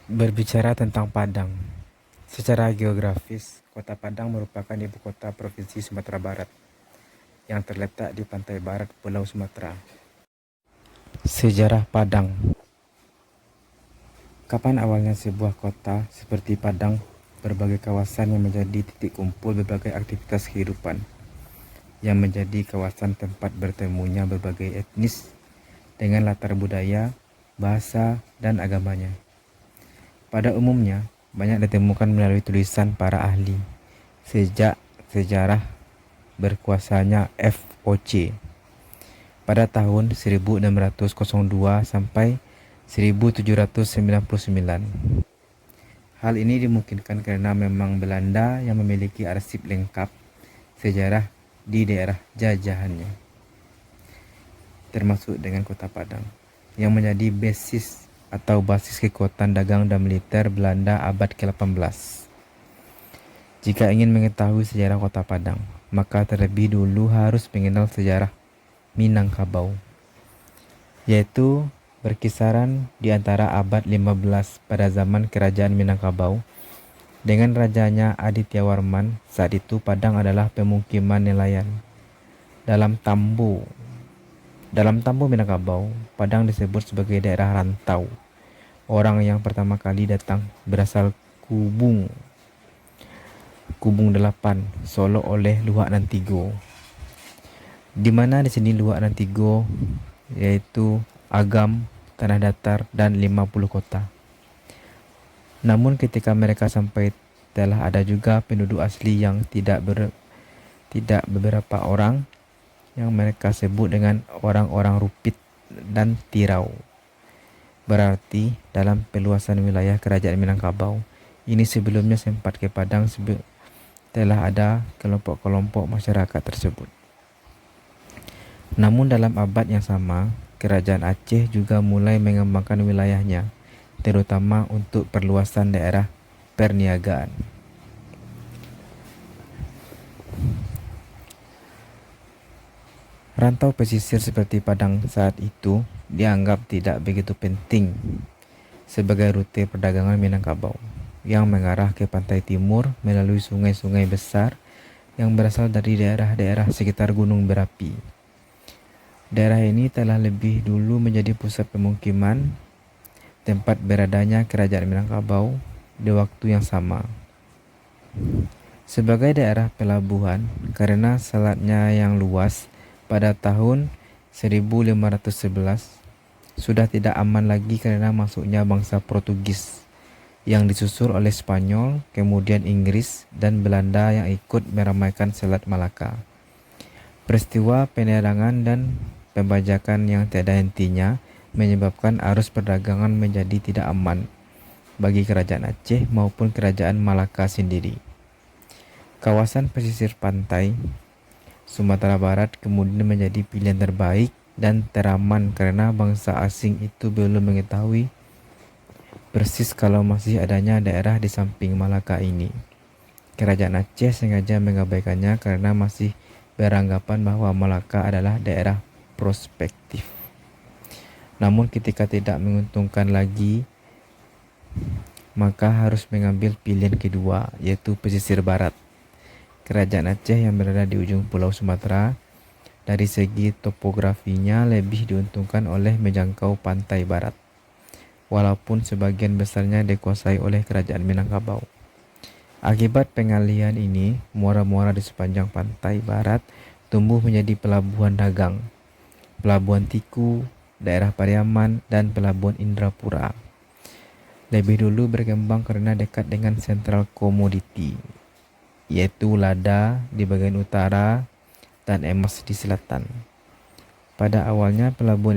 Berbicara tentang Padang, secara geografis, Kota Padang merupakan ibu kota Provinsi Sumatera Barat yang terletak di pantai barat Pulau Sumatera. Sejarah Padang. Kapan awalnya sebuah kota seperti Padang, berbagai kawasan yang menjadi titik kumpul berbagai aktivitas kehidupan, yang menjadi kawasan tempat bertemunya berbagai etnis dengan latar budaya, bahasa, dan agamanya. Pada umumnya, banyak ditemukan melalui tulisan para ahli sejak sejarah berkuasanya FOC pada tahun 1602 sampai 1799. Hal ini dimungkinkan karena memang Belanda yang memiliki arsip lengkap sejarah di daerah jajahannya, termasuk dengan Kota Padang, yang menjadi basis kekuatan dagang dan militer Belanda abad ke-18. Jika ingin mengetahui sejarah Kota Padang, maka terlebih dulu harus mengenal sejarah Minangkabau, yaitu berkisaran di antara abad 15 pada zaman kerajaan Minangkabau dengan rajanya Adityawarman. Saat itu Padang adalah pemukiman nelayan. Dalam tambo Minangkabau, Padang disebut sebagai daerah rantau. Orang yang pertama kali datang berasal Kubung 8, Solo oleh Luwak Nantigo. Di mana di sini Luwak Nantigo yaitu Agam, Tanah Datar, dan 50 kota. Namun ketika mereka sampai telah ada juga penduduk asli yang tidak beberapa orang yang mereka sebut dengan orang-orang Rupit dan Tirau. Berarti dalam peluasan wilayah kerajaan Minangkabau ini sebelumnya sempat ke Padang telah ada kelompok-kelompok masyarakat tersebut. Namun dalam abad yang sama, kerajaan Aceh juga mulai mengembangkan wilayahnya, terutama untuk perluasan daerah perniagaan. Rantau pesisir seperti Padang saat itu dianggap tidak begitu penting sebagai rute perdagangan Minangkabau yang mengarah ke pantai timur melalui sungai-sungai besar yang berasal dari daerah-daerah sekitar gunung berapi. Daerah ini telah lebih dulu menjadi pusat pemukiman, tempat beradanya kerajaan Minangkabau di waktu yang sama. Sebagai daerah pelabuhan, karena selatnya yang luas, pada tahun 1511 sudah tidak aman lagi karena masuknya bangsa Portugis yang disusul oleh Spanyol, kemudian Inggris dan Belanda yang ikut meramaikan Selat Malaka. Peristiwa penyerangan dan pembajakan yang tiada hentinya menyebabkan arus perdagangan menjadi tidak aman bagi kerajaan Aceh maupun kerajaan Malaka sendiri. Kawasan pesisir pantai Sumatera Barat kemudian menjadi pilihan terbaik dan teraman karena bangsa asing itu belum mengetahui persis kalau masih adanya daerah di samping Malaka ini. Kerajaan Aceh sengaja mengabaikannya karena masih beranggapan bahwa Malaka adalah daerah prospektif. Namun ketika tidak menguntungkan lagi, maka harus mengambil pilihan kedua, yaitu pesisir barat. Kerajaan Aceh yang berada di ujung Pulau Sumatera dari segi topografinya lebih diuntungkan oleh menjangkau pantai barat, walaupun sebagian besarnya dikuasai oleh kerajaan Minangkabau. Akibat pengalihan ini, muara-muara di sepanjang pantai barat tumbuh menjadi pelabuhan dagang, pelabuhan Tiku, daerah Pariaman, dan pelabuhan Indrapura. Lebih dulu berkembang karena dekat dengan sentral komoditi, yaitu lada di bagian utara dan emas di selatan. Pada awalnya pelabuhan